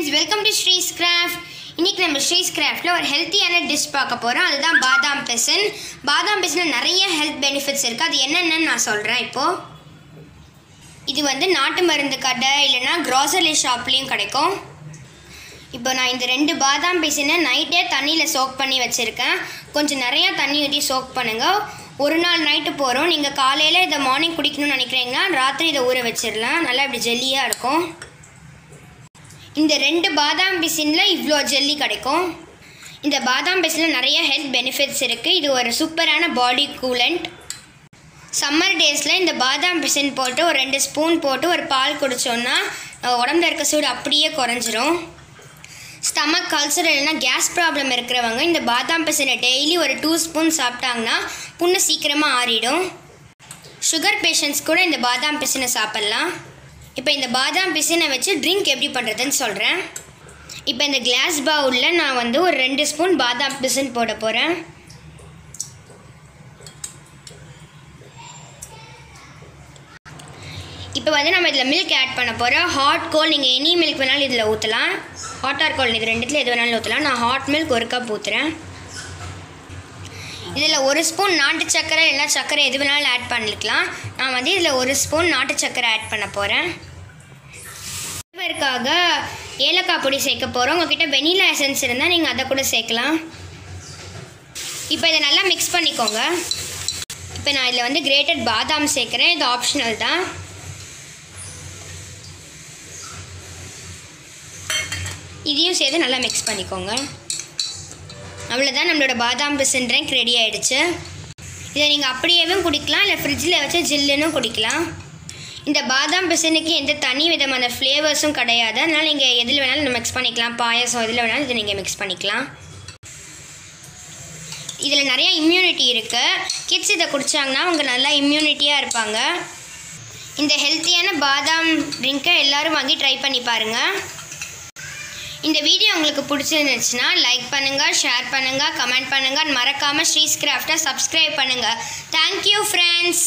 friends, welcome to Shree's Craft. இன்னைக்கு நம்ம Shree's Craftல ஒரு ஹெல்த்தியான டிஷ் பார்க்க போறோம். அதுதான் பாதாம் பிசின். பாதாம் பிசின்ல நிறைய ஹெல்த் பெனிஃபிட்ஸ் இருக்கு. அது என்னன்னு நான் சொல்றேன் இப்போ. இது வந்து நாட்டு மருந்து கடை இல்லனா grocery ஷாப்லயும் கிடைக்கும். இப்போ நான் இந்த ரெண்டு பாதாம் பிசினை நைட்டே தண்ணியில சோக் பண்ணி வச்சிருக்கேன். கொஞ்சம் நிறைய தண்ணி ஊத்தி சோக் பண்ணுங்க. ஒரு நாள் நைட்டு போறோம். நீங்க காலையில இத மார்னிங் குடிக்கணும்னு நினைக்கிறீங்கன்னா ராத்திரி இத ஊற வச்சிரலாம். நல்லா இப்படி ஜெல்லியா இருக்கும். இந்த ரெண்டு பாதாம் பிசின்ல இவ்ளோ ஜெல்லி கிடைக்கும். இந்த பாதாம் பிசின்ல நிறைய ஹெல்த் பெனிஃபிட்ஸ் இருக்கு. இது ஒரு சூப்பரான பாடி கூலண்ட். சம்மர் டேஸ்ல இந்த பாதாம் பிசின் போட்டு ஒரு 2 ஸ்பூன் போட்டு ஒரு பால் குடிச்சோம்னா உடம்புல இருக்க சூடு அப்படியே குறைஞ்சிரும். ஸ்டமக் அல்சர் இல்லைன்னா கேஸ் ப்ராப்ளம் இருக்கிறவங்க இந்த பாதாம் பிசினை டெய்லி ஒரு 2 ஸ்பூன் சாப்பிட்டாங்கன்னா புண்ணு சீக்கிரமாக ஆறிடும். சுகர் பேஷண்ட்ஸ் கூட இந்த பாதாம் பிசினை சாப்பிட்லாம். இப்போ இந்த பாதாம் பிசினை வச்சு ட்ரிங்க் எப்படி பண்ணுறதுன்னு சொல்கிறேன். இப்போ இந்த கிளாஸ் பவுலில் நான் வந்து ஒரு 2 ஸ்பூன் பாதாம் பிசின் போட போகிறேன். இப்போ வந்து நம்ம இதில் மில்க் ஆட் பண்ண போகிறோம். ஹாட் கோல்ட் நீங்கள் எனி மில்க் வேணாலும் இதில் ஊற்றலாம். ஹாட் ஆர் கோல்ட் இது ரெண்டுத்தில் எது வேணாலும் ஊற்றலாம். நான் ஹாட் மில்க் 1 கப் ஊற்றுறேன். இதில் 1 ஸ்பூன் நாட்டு சக்கரை இல்லைனா சக்கரை எது வேணாலும் ஆட் பண்ணிக்கலாம். நான் வந்து இதில் 1 ஸ்பூன் நாட்டு சக்கரை ஆட் பண்ண போகிறேன். ஃப்ளேவருக்காக ஏலக்காய் பொடி சேர்க்க போகிறோம். உங்கள்கிட்ட வெனிலா எசன்ஸ் இருந்தால் நீங்கள் அதை கூட சேர்க்கலாம். இப்போ இதை நல்லா மிக்ஸ் பண்ணிக்கோங்க. இப்போ நான் இதில் வந்து கிரேட்டட் பாதாம் சேர்க்குறேன். இது ஆப்ஷனல் தான். இதையும் சேர்த்து நல்லா மிக்ஸ் பண்ணிக்கோங்க. அவ்வளோதான், நம்மளோட பாதாம் பிசின் ட்ரிங்க் ரெடி ஆகிடுச்சு. இதை நீங்கள் அப்படியேவும் குடிக்கலாம், இல்லை ஃப்ரிட்ஜில் வச்சு ஜில்லுன்னு குடிக்கலாம். இந்த பாதாம் பிசினுக்கு எந்த தனி விதமான ஃப்ளேவர்ஸும் கிடையாது. அதனால் நீங்கள் எதில் வேணாலும் மிக்ஸ் பண்ணிக்கலாம். பாயசம் எதில் வேணாலும் இதை நீங்கள் மிக்ஸ் பண்ணிக்கலாம். இதில் நிறைய இம்யூனிட்டி இருக்குது. கிட்ஸ் இதை குடித்தாங்கன்னா அவங்க நல்லா இம்யூனிட்டியாக இருப்பாங்க. இந்த ஹெல்த்தியான பாதாம் ட்ரிங்க்கை எல்லோரும் வாங்கி ட்ரை பண்ணி பாருங்கள். இந்த வீடியோ உங்களுக்கு பிடிச்சிருந்துச்சுன்னா லைக் பண்ணுங்கள், ஷேர் பண்ணுங்கள், கமெண்ட் பண்ணுங்கள். மறக்காமல் ஸ்ரீஸ் கிராஃப்டை சப்ஸ்கிரைப் பண்ணுங்கள். Thank you friends.